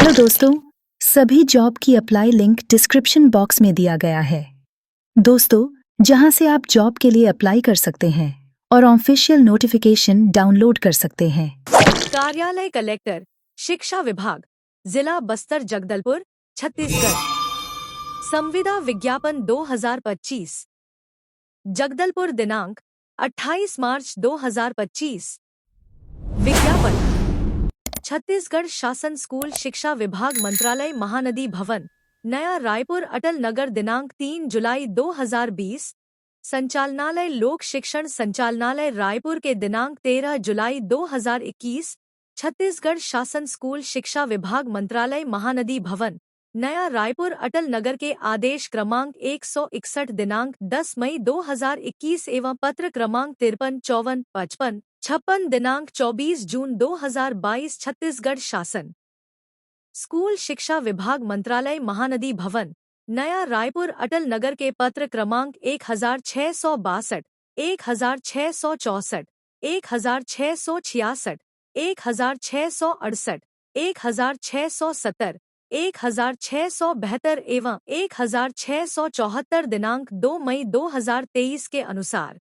Hello दोस्तों, सभी job की अप्लाई लिंक डिस्क्रिप्शन बॉक्स में दिया गया है। दोस्तों, जहां से आप जॉब के लिए अप्लाई कर सकते हैं और ऑफिशियल नोटिफिकेशन डाउनलोड कर सकते हैं। कार्यालय कलेक्टर, शिक्षा विभाग, जिला बस्तर जगदलपुर, छत्तीसगढ़। संविदा विज्ञापन 2025। जगदलपुर दिनांक 28 मार्च 2025। विज्ञापन छत्तीसगढ़ शासन स्कूल शिक्षा विभाग मंत्रालय महानदी भवन, नया रायपुर अटल नगर दिनांक 3 जुलाई 2020। संचालनालय लोक शिक्षण संचालनालय रायपुर के दिनांक 13 जुलाई 2021। छत्तीसगढ़ शासन स्कूल शिक्षा विभाग मंत्रालय महानदी भवन, नया रायपुर अटल नगर के आदेश क्रमांक 161 दिनांक 10 मई 2021 एवं पत्र क्रमांक 53 54 55 56 दिनांक 24 जून 2022। छत्तीसगढ़ शासन स्कूल शिक्षा विभाग मंत्रालय महानदी भवन, नया रायपुर अटल नगर के पत्र क्रमांक 1662, 1664, 1666, 1668, 1670, 1672 एवं 1674 दिनांक 2 मई 2023 के अनुसार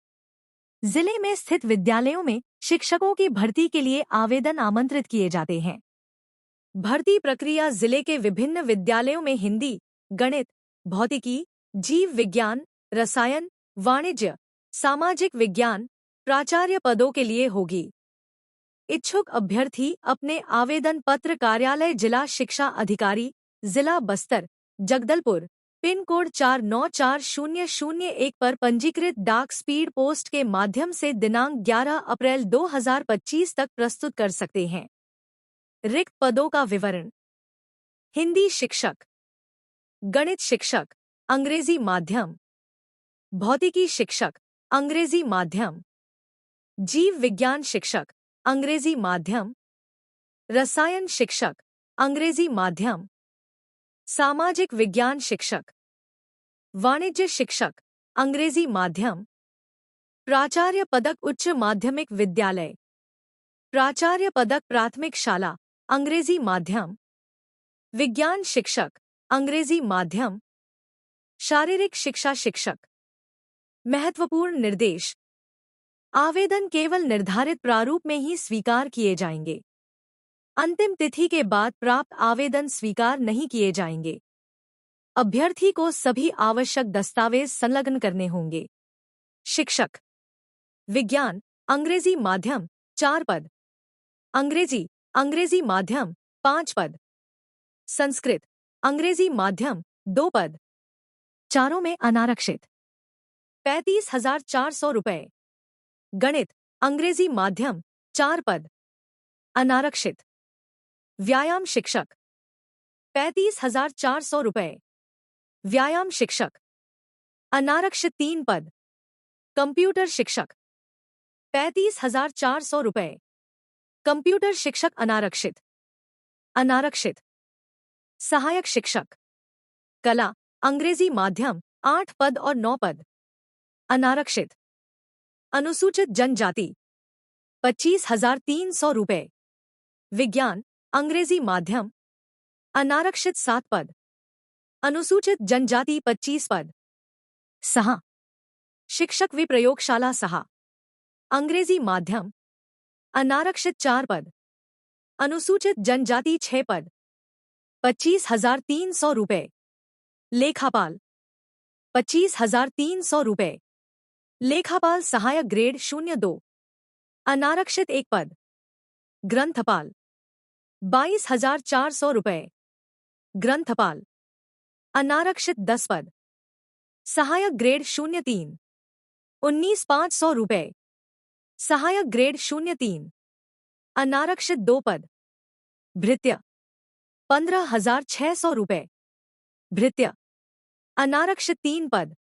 जिले में स्थित विद्यालयों में शिक्षकों की भर्ती के लिए आवेदन आमंत्रित किए जाते हैं। भर्ती प्रक्रिया जिले के विभिन्न विद्यालयों में हिंदी, गणित, भौतिकी, जीव विज्ञान, रसायन, वाणिज्य, सामाजिक विज्ञान प्राचार्य पदों के लिए होगी। इच्छुक अभ्यर्थी अपने आवेदन पत्र कार्यालय जिला शिक्षा अधिकारी, जिला बस्तर, जगदलपुर, पिन कोड 494001 पर पंजीकृत डाक स्पीड पोस्ट के माध्यम से दिनांक 11 अप्रैल 2025 तक प्रस्तुत कर सकते हैं। रिक्त पदों का विवरण: हिंदी शिक्षक, गणित शिक्षक, अंग्रेजी माध्यम, भौतिकी शिक्षक, अंग्रेजी माध्यम, जीव विज्ञान शिक्षक, अंग्रेजी माध्यम, रसायन शिक्षक, अंग्रेजी माध्यम, सामाजिक विज्ञान शिक्षक, वाणिज्य शिक्षक, अंग्रेजी माध्यम, प्राचार्य पदक उच्च माध्यमिक विद्यालय, प्राचार्य पदक प्राथमिक शाला, अंग्रेजी माध्यम, विज्ञान शिक्षक, अंग्रेजी माध्यम, शारीरिक शिक्षा शिक्षक। महत्वपूर्ण निर्देश: आवेदन केवल निर्धारित प्रारूप में ही स्वीकार किए जाएंगे। अंतिम तिथि के बाद प्राप्त आवेदन स्वीकार नहीं किए जाएंगे। अभ्यर्थी को सभी आवश्यक दस्तावेज संलग्न करने होंगे। शिक्षक विज्ञान अंग्रेजी माध्यम 4 पद, अंग्रेजी माध्यम 5 पद, संस्कृत अंग्रेजी माध्यम 2 पद, चारों में अनारक्षित। 35,400 रुपये। गणित अंग्रेजी माध्यम 4 पद, अनारक्षित। व्यायाम शिक्षक 35,400 रुपये। व्यायाम शिक्षक अनारक्षित 3 पद। कंप्यूटर शिक्षक 35,400 रुपये। कंप्यूटर शिक्षक अनारक्षित। अनारक्षित। सहायक शिक्षक कला अंग्रेजी माध्यम 8 पद और 9 पद, अनारक्षित। अनुसूचित जनजाति 25,300 रुपये। विज्ञान अंग्रेजी माध्यम, अनारक्षित 7 पद, अनुसूचित जनजाति 25 पद। सहा शिक्षक विप्रयोगशाला सहा, अंग्रेजी माध्यम, अनारक्षित 4 पद, अनुसूचित जनजाति 6 पद, 25,300 रुपये। लेखापाल 25,300 रुपये। लेखापाल सहायक ग्रेड 02, अनारक्षित 1 पद। ग्रंथपाल 22,400 रुपये। ग्रंथपाल अनारक्षित 10 पद। सहायक ग्रेड 03, 19,500 रुपये। सहायक ग्रेड 03, अनारक्षित 2 पद। भृत्य 15,600 रुपये। भृत्य अनारक्षित 3 पद,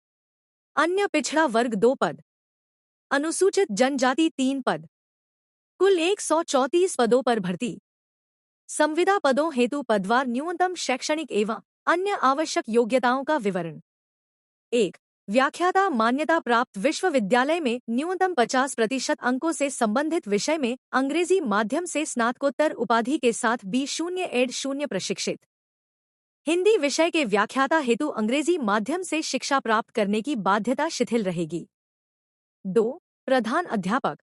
अन्य पिछड़ा वर्ग 2 पद, अनुसूचित जनजाति 3 पद। कुल 134 पदों पर भर्ती। संविदा पदों हेतु पदवार न्यूनतम शैक्षणिक एवं अन्य आवश्यक योग्यताओं का विवरण। 1। व्याख्याता मान्यता प्राप्त विश्वविद्यालय में न्यूनतम 50% अंकों से संबंधित विषय में अंग्रेजी माध्यम से स्नातकोत्तर उपाधि के साथ B0-0 प्रशिक्षित। हिंदी विषय के व्याख्याता हेतु अंग्रेजी माध्यम से शिक्षा प्राप्त करने की बाध्यता शिथिल रहेगी। 2. प्रधान अध्यापक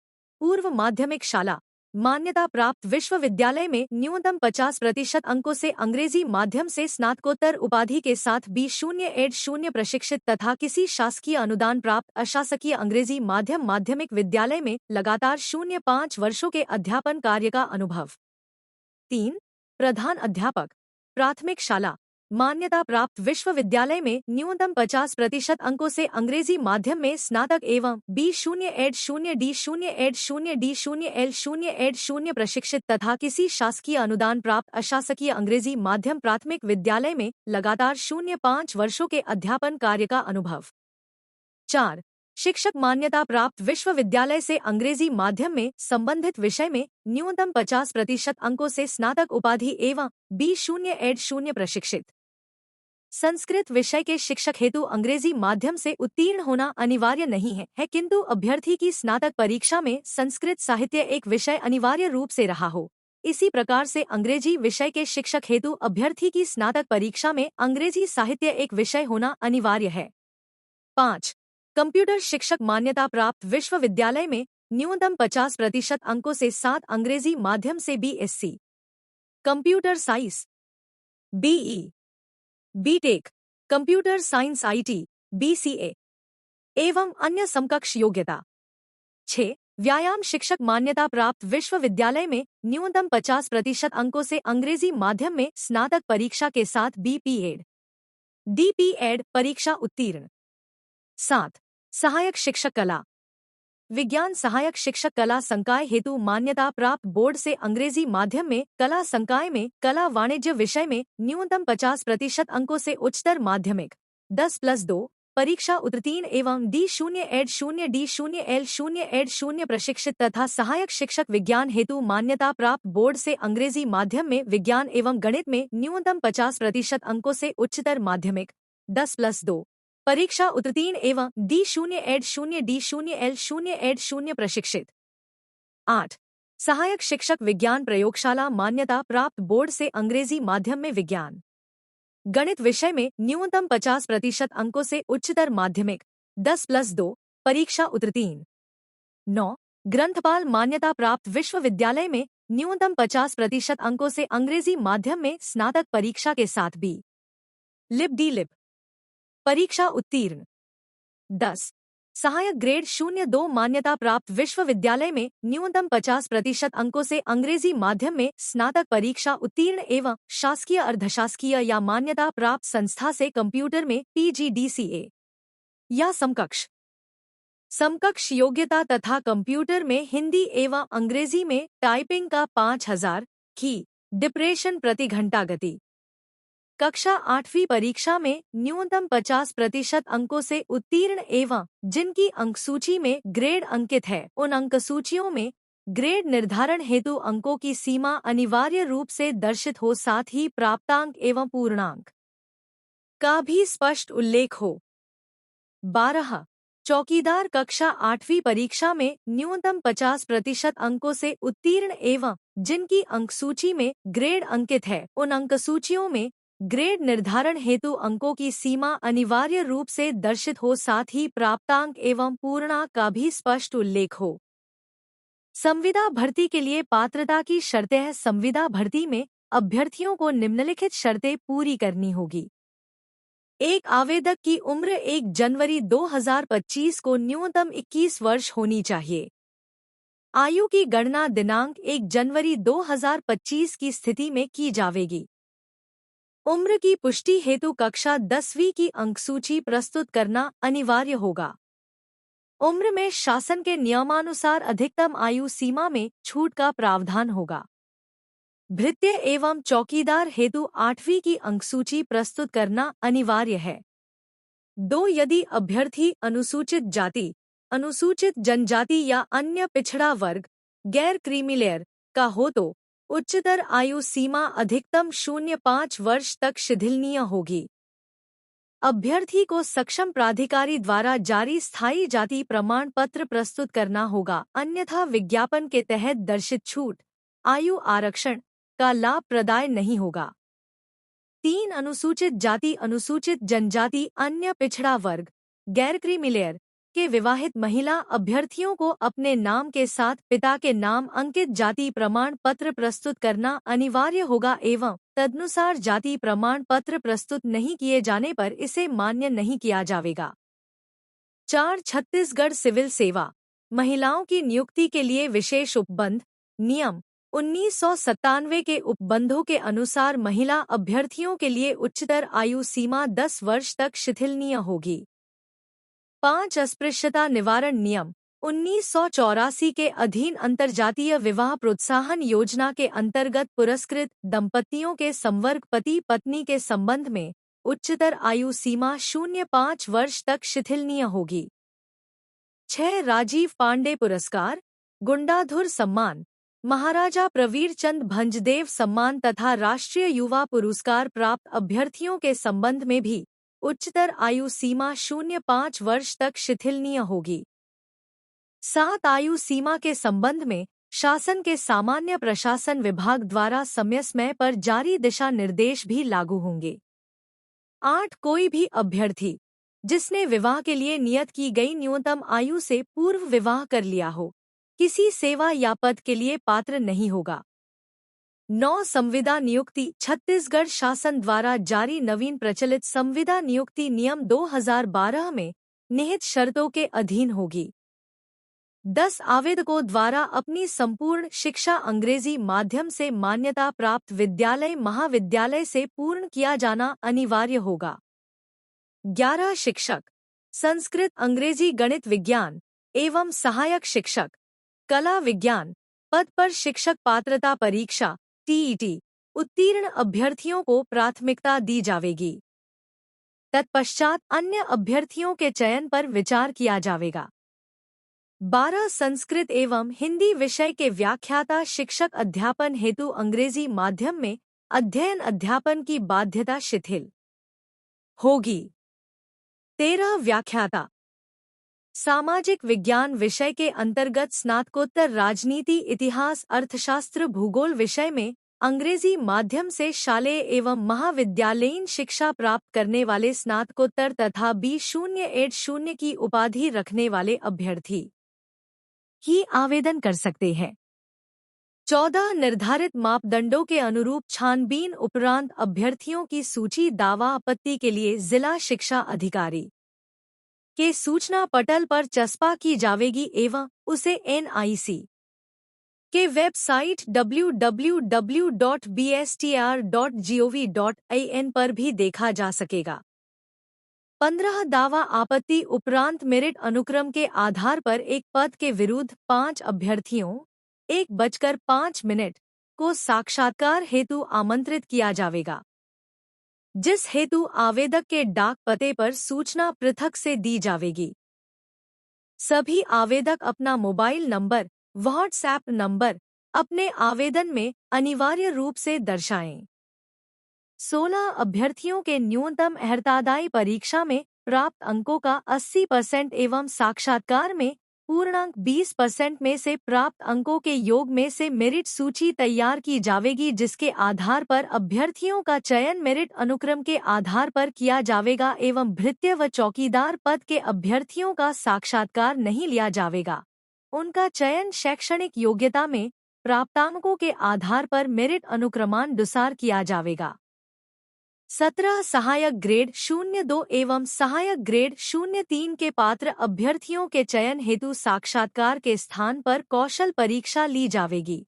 पूर्व माध्यमिक शाला मान्यता प्राप्त विश्वविद्यालय में न्यूनतम 50% अंकों से अंग्रेजी माध्यम से स्नातकोत्तर उपाधि के साथ B0-0 प्रशिक्षित तथा किसी शासकीय अनुदान प्राप्त अशासकीय अंग्रेजी माध्यम माध्यमिक विद्यालय में लगातार 0.5 वर्षों के अध्यापन कार्य का अनुभव। 3. प्रधान अध्यापक प्राथमिक शाला मान्यता प्राप्त विश्वविद्यालय में न्यूनतम 50% अंकों से अंग्रेजी माध्यम में स्नातक एवं B0-0D0-D0L0L0 प्रशिक्षित तथा किसी शासकीय अनुदान प्राप्त अशासकीय अंग्रेजी माध्यम प्राथमिक विद्यालय में लगातार 0.5 वर्षों के अध्यापन कार्य का अनुभव। 4. शिक्षक मान्यता प्राप्त विश्वविद्यालय से अंग्रेजी माध्यम में संबंधित विषय में न्यूनतम 50% अंकों से स्नातक उपाधि एवं B0-0 प्रशिक्षित। संस्कृत विषय के शिक्षक हेतु अंग्रेजी माध्यम से उत्तीर्ण होना अनिवार्य नहीं है किंतु अभ्यर्थी की स्नातक परीक्षा में संस्कृत साहित्य एक विषय अनिवार्य रूप से रहा हो। इसी प्रकार से अंग्रेजी विषय के शिक्षक हेतु अभ्यर्थी की स्नातक परीक्षा में अंग्रेजी साहित्य एक विषय होना अनिवार्य है। 5. कंप्यूटर शिक्षक मान्यता प्राप्त विश्वविद्यालय में न्यूनतम 50% अंकों से 7 अंग्रेजी माध्यम से BSc computer science BE BTech computer science IT BCA एवं अन्य समकक्ष योग्यता। 6. व्यायाम शिक्षक मान्यता प्राप्त विश्वविद्यालय में न्यूनतम 50% अंकों से अंग्रेजी माध्यम में स्नातक परीक्षा के साथ BPEd DPEd परीक्षा उत्तीर्ण। 7. सहायक शिक्षक कला विज्ञान सहायक शिक्षक कला संकाय हेतु मान्यता प्राप्त बोर्ड से अंग्रेजी माध्यम में कला संकाय में कला वाणिज्य विषय में न्यूनतम 50% अंकों से उच्चतर माध्यमिक 10+2 परीक्षा उत्तीर्ण एवं D0-0D0L0 प्रशिक्षित तथा सहायक शिक्षक विज्ञान हेतु मान्यता प्राप्त बोर्ड से अंग्रेजी माध्यम में विज्ञान एवं गणित में न्यूनतम 50% अंकों से उच्चतर माध्यमिक 10+2 परीक्षा उत्तीर्ण एवं D0-0D0L0 प्रशिक्षित। 8. सहायक शिक्षक विज्ञान प्रयोगशाला मान्यता प्राप्त बोर्ड से अंग्रेजी माध्यम में विज्ञान गणित विषय में न्यूनतम 50% अंकों से उच्चतर माध्यमिक 10+2 परीक्षा उत्तीर्ण। 9. ग्रंथपाल मान्यता प्राप्त विश्वविद्यालय में न्यूनतम 50% अंकों से अंग्रेजी माध्यम में स्नातक परीक्षा के साथ B.Lib D.Lib परीक्षा उत्तीर्ण। 10. सहायक ग्रेड 02 मान्यता प्राप्त विश्वविद्यालय में न्यूनतम 50% अंकों से अंग्रेजी माध्यम में स्नातक परीक्षा उत्तीर्ण एवं शासकीय अर्धशासकीय या मान्यता प्राप्त संस्था से कंप्यूटर में PGDCA या समकक्ष योग्यता तथा कंप्यूटर में हिंदी एवं अंग्रेजी में टाइपिंग का 5000 की डिप्रेशन प्रति घंटा गति। कक्षा 8वीं परीक्षा में न्यूनतम 50% अंकों से उत्तीर्ण एवं जिनकी अंकसूची में ग्रेड अंकित है उन अंकसूचियों में ग्रेड निर्धारण हेतु अंकों की सीमा अनिवार्य रूप से दर्शित हो, साथ ही प्राप्तांक एवं पूर्णांक का भी स्पष्ट उल्लेख हो। 12. चौकीदार कक्षा 8वीं परीक्षा में न्यूनतम 50% अंकों से उत्तीर्ण एवं जिनकी अंकसूची में ग्रेड अंकित है उन अंकसूचियों में ग्रेड निर्धारण हेतु अंकों की सीमा अनिवार्य रूप से दर्शित हो, साथ ही प्राप्तांक एवं पूर्णांक का भी स्पष्ट उल्लेख हो। संविदा भर्ती के लिए पात्रता की शर्तें हैं। संविदा भर्ती में अभ्यर्थियों को निम्नलिखित शर्तें पूरी करनी होगी। 1. आवेदक की उम्र 1 जनवरी 2025 को न्यूनतम 21 वर्ष होनी चाहिए। आयु की गणना दिनांक 1 जनवरी 2025 की स्थिति में की जाएगी। उम्र की पुष्टि हेतु कक्षा 10वीं की अंकसूची प्रस्तुत करना अनिवार्य होगा। उम्र में शासन के नियमानुसार अधिकतम आयु सीमा में छूट का प्रावधान होगा। भृत्य एवं चौकीदार हेतु 8वीं की अंकसूची प्रस्तुत करना अनिवार्य है। 2. यदि अभ्यर्थी अनुसूचित जाति, अनुसूचित जनजाति या अन्य पिछड़ा वर्ग गैर क्रीमीलेयर का हो तो उच्चतर आयु सीमा अधिकतम 0.5 वर्ष तक शिथिलनीय होगी। अभ्यर्थी को सक्षम प्राधिकारी द्वारा जारी स्थायी जाति प्रमाण पत्र प्रस्तुत करना होगा, अन्यथा विज्ञापन के तहत दर्शित छूट, आयु आरक्षण का लाभ प्रदाय नहीं होगा। 3 अनुसूचित जाति, अनुसूचित जनजाति, अन्य पिछड़ा वर्ग, गैर क्रीमीलेयर के विवाहित महिला अभ्यर्थियों को अपने नाम के साथ पिता के नाम अंकित जाति प्रमाण पत्र प्रस्तुत करना अनिवार्य होगा एवं तदनुसार जाति प्रमाण पत्र प्रस्तुत नहीं किए जाने पर इसे मान्य नहीं किया जाएगा। 4 छत्तीसगढ़ सिविल सेवा महिलाओं की नियुक्ति के लिए विशेष उपबंध नियम 1997 के उपबंधों के अनुसार महिला अभ्यर्थियों के लिए उच्चतर आयु सीमा 10 वर्ष तक शिथिलनीय होगी। 5 अस्पृश्यता निवारण नियम 1984 के अधीन अंतर्जातीय विवाह प्रोत्साहन योजना के अंतर्गत पुरस्कृत दंपतियों के संवर्ग पति पत्नी के संबंध में उच्चतर आयु सीमा 0.5 वर्ष तक शिथिलनीय होगी। 6 राजीव पांडे पुरस्कार, गुंडाधुर सम्मान, महाराजा प्रवीर चंद भंजदेव सम्मान तथा राष्ट्रीय युवा पुरस्कार प्राप्त अभ्यर्थियों के संबंध में भी उच्चतर आयु सीमा 0.5 वर्ष तक शिथिलनीय होगी। 7 आयु सीमा के संबंध में शासन के सामान्य प्रशासन विभाग द्वारा समय समय पर जारी दिशा निर्देश भी लागू होंगे। 8 कोई भी अभ्यर्थी जिसने विवाह के लिए नियत की गई न्यूनतम आयु से पूर्व विवाह कर लिया हो, किसी सेवा या पद के लिए पात्र नहीं होगा। 9 संविदा नियुक्ति छत्तीसगढ़ शासन द्वारा जारी नवीन प्रचलित संविदा नियुक्ति नियम 2012 में निहित शर्तों के अधीन होगी। 10 आवेदकों द्वारा अपनी संपूर्ण शिक्षा अंग्रेजी माध्यम से मान्यता प्राप्त विद्यालय महाविद्यालय से पूर्ण किया जाना अनिवार्य होगा। 11 शिक्षक संस्कृत अंग्रेजी गणित विज्ञान एवं सहायक शिक्षक कला विज्ञान पद पर शिक्षक पात्रता परीक्षा टीईटी उत्तीर्ण अभ्यर्थियों को प्राथमिकता दी जाएगी। तत्पश्चात अन्य अभ्यर्थियों के चयन पर विचार किया जाएगा। 12 संस्कृत एवं हिंदी विषय के व्याख्याता शिक्षक अध्यापन हेतु अंग्रेजी माध्यम में अध्ययन अध्यापन की बाध्यता शिथिल होगी। 13 व्याख्याता सामाजिक विज्ञान विषय के अंतर्गत स्नातकोत्तर राजनीति इतिहास अर्थशास्त्र भूगोल विषय में अंग्रेजी माध्यम से शालेय एवं महाविद्यालयीन शिक्षा प्राप्त करने वाले स्नातकोत्तर तथा B080 की उपाधि रखने वाले अभ्यर्थी ही आवेदन कर सकते हैं। 14 निर्धारित मापदंडों के अनुरूप छानबीन उपरांत अभ्यर्थियों की सूची दावा आपत्ति के लिए जिला शिक्षा अधिकारी के सूचना पटल पर चस्पा की जाएगी एवं उसे NIC के वेबसाइट www.bstr.gov.in पर भी देखा जा सकेगा। 15 दावा आपत्ति उपरांत मेरिट अनुक्रम के आधार पर एक पद के विरुद्ध 5 अभ्यर्थियों 1:05 को साक्षात्कार हेतु आमंत्रित किया जाएगा, जिस हेतु आवेदक के डाक पते पर सूचना पृथक से दी जाएगी। सभी आवेदक अपना मोबाइल नंबर व्हाट्सएप नंबर अपने आवेदन में अनिवार्य रूप से दर्शाएं। 16 अभ्यर्थियों के न्यूनतम अर्हतादायी परीक्षा में प्राप्त अंकों का 80% एवं साक्षात्कार में पूर्णांक 20% में से प्राप्त अंकों के योग में से मेरिट सूची तैयार की जाएगी, जिसके आधार पर अभ्यर्थियों का चयन मेरिट अनुक्रम के आधार पर किया जाएगा एवं भृत्य व चौकीदार पद के अभ्यर्थियों का साक्षात्कार नहीं लिया जाएगा। उनका चयन शैक्षणिक योग्यता में प्राप्तांकों के आधार पर मेरिट अनुक्रमानुसार किया जाएगा। 17 सहायक ग्रेड 02 एवं सहायक ग्रेड 03 के पात्र अभ्यर्थियों के चयन हेतु साक्षात्कार के स्थान पर कौशल परीक्षा ली जाएगी।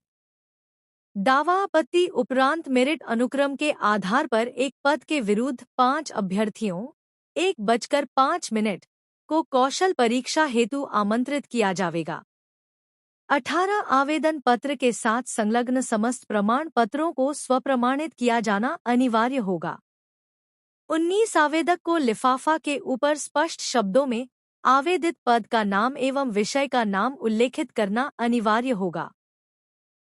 दावा आपत्ति उपरांत मेरिट अनुक्रम के आधार पर एक पद के विरुद्ध 5 अभ्यर्थियों 1:05 को कौशल परीक्षा हेतु आमंत्रित किया जाएगा। 18 आवेदन पत्र के साथ संलग्न समस्त प्रमाण पत्रों को स्वप्रमाणित किया जाना अनिवार्य होगा। 19 आवेदक को लिफाफा के ऊपर स्पष्ट शब्दों में आवेदित पद का नाम एवं विषय का नाम उल्लेखित करना अनिवार्य होगा।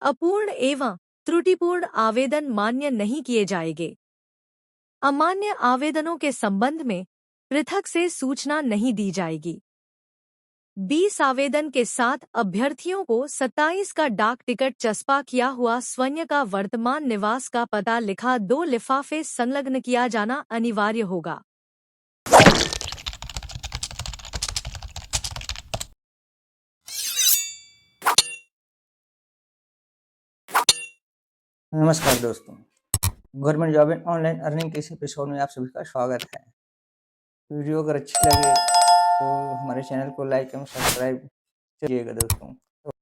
अपूर्ण एवं त्रुटिपूर्ण आवेदन मान्य नहीं किए जाएंगे। अमान्य आवेदनों के संबंध में पृथक से सूचना नहीं दी जाएगी। 20 आवेदन के साथ अभ्यर्थियों को 27 का डाक टिकट चस्पा किया हुआ स्वयं का वर्तमान निवास का पता लिखा 2 लिफाफे संलग्न किया जाना अनिवार्य होगा। नमस्कार दोस्तों, government job and online earning के इस एपिसोड में आप सभी का स्वागत है। वीडियो अगर अच्छी लगे तो हमारे चैनल को लाइक एवं सब्सक्राइब करिएगा दोस्तों।